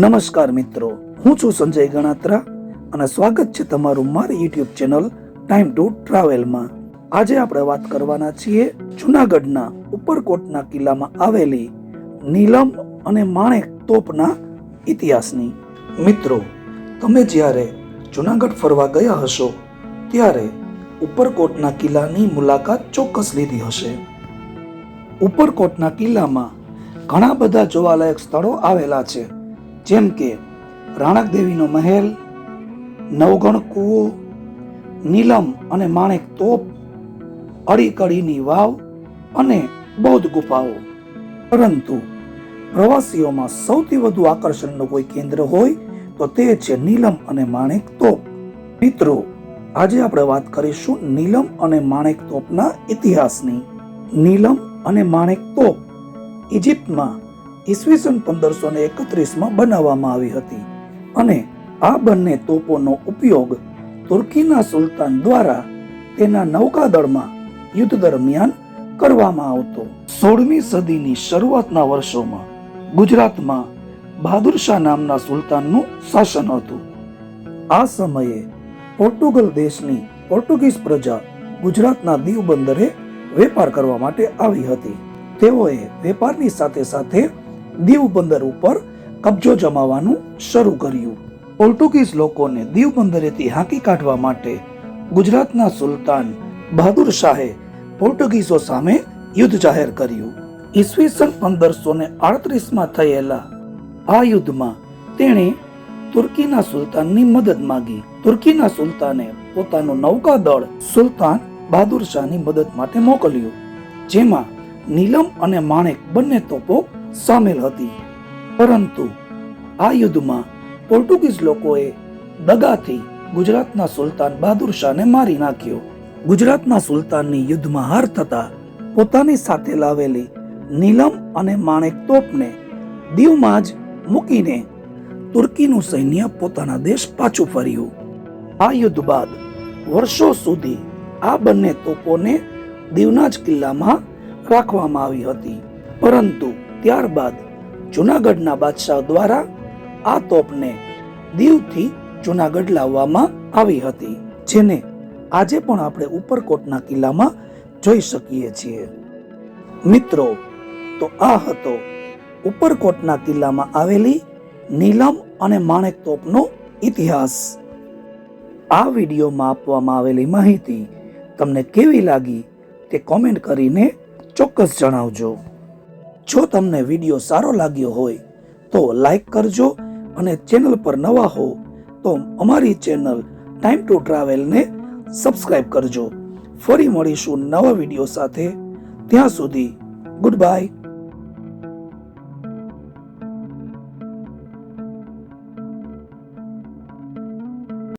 નમસ્કાર મિત્રો, હું છું સંજય ગણાત્રા અને સ્વાગત છે તમારું મારી યુટ્યુબ ચેનલ ટાઈમ ટુ ટ્રાવેલમાં. આજે આપણે વાત કરવાના છીએ જૂનાગઢના ઉપરકોટના કિલ્લામાં આવેલી નીલમ અને માણેક તોપના ઇતિહાસની. મિત્રો, તમે જ્યારે જૂનાગઢ ફરવા ગયા હશો ત્યારે ઉપરકોટના કિલ્લાની મુલાકાત ચોક્કસ લીધી હશે. ઉપરકોટના કિલ્લામાં ઘણા બધા જોવાલાયક સ્થળો આવેલા છે, જેમ કે રાણક દેવીનો મહેલ, નવગણ કૂવો, નીલમ અને માણેક તોપ, અડીકડીની વાવ અને બૌદ્ધ ગુફાઓ. પરંતુ પ્રવાસીઓમાં સૌથી વધુ આકર્ષણનું કોઈ કેન્દ્ર હોય તો તે છે નીલમ અને માણેક તોપ. મિત્રો, આજે આપણે વાત કરીશું નીલમ અને માણેક તોપના ઇતિહાસની. નીલમ અને માણેક તોપ ઇજિપ્તમાં ઈસવીસન 1531માં બનાવવામાં આવી હતી અને આ બંને તોપોનો ઉપયોગ તુર્કીના સુલતાન દ્વારા તેના નૌકાદળમાં યુદ્ધ દરમિયાન કરવામાં આવતો. 16મી સદીની શરૂઆતના વર્ષોમાં ગુજરાતમાં બહાદુર શાહ નામના સુલતાનનું શાસન હતું. આ સમયે પોર્ટુગલ દેશની પોર્ટુગીઝ પ્રજા ગુજરાતના દીવ બંદરે વેપાર કરવા માટે આવી હતી. તેઓએ વેપારની સાથે સાથે દીવ બંદર ઉપર કબજો જમાવવાનું શરૂ કર્યું. પોર્ટુગીઝ લોકોને દીવ બંદરેથી હાંકી કાઢવા માટે ગુજરાતના સુલતાન બહાદુર શાહે પોર્ટુગીઝો સામે યુદ્ધ જાહેર કર્યું. ઈસવીસન 1538માં થયેલા આ યુદ્ધમાં તેણે તુર્કીના સુલતાનની મદદ માંગી. તુર્કીના સુલતાને પોતાનું નૌકાદળ સુલતાન બહાદુર શાહની મદદ માટે મોકલ્યું, જેમાં નીલમ અને માણેક બંને તોપો સામેલ હતી. પરંતુ આ યુદ્ધમાં પોર્ટુગીઝ લોકોએ દગાથી ગુજરાતના સુલતાન બહાદુર શાહને મારી નાખ્યો. ગુજરાતના સુલતાનની યુદ્ધમાં હાર થતા પોતાની સાથે લાવેલી નીલમ અને માણેક તોપને દીવમાં જ મૂકીને તુર્કીનું સૈન્ય પોતાના દેશ પાછું ફર્યું. આ યુદ્ધ બાદ વર્ષો સુધી આ બંને તોપોને દીવના જ કિલ્લામાં રાખવામાં આવી હતી. પરંતુ ત્યારબાદ જૂનાગઢના બાદશાહ દ્વારા આ તોપને દીવથી જૂનાગઢ લાવવામાં આવી હતી, જેને આજે પણ આપણે ઉપરકોટના કિલ્લામાં જોઈ શકીએ છીએ. મિત્રો, તો આ હતો ઉપરકોટના કિલ્લામાં આવેલી નીલમ અને માણેક તોપનો ઇતિહાસ. આ વિડીયોમાં આપવામાં આવેલી માહિતી તમને કેવી લાગી તે કોમેન્ટ કરીને ચોક્કસ જણાવજો. જો તમને વિડીયો સારો લાગ્યો હોય તો લાઈક કરજો અને ચેનલ પર નવા હો તો અમારી ચેનલ ટાઈમ ટુ ટ્રાવેલને સબસ્ક્રાઇબ કરજો. ફરી મળીશું નવા વિડીયો સાથે. ત્યાં સુધી ગુડ બાય.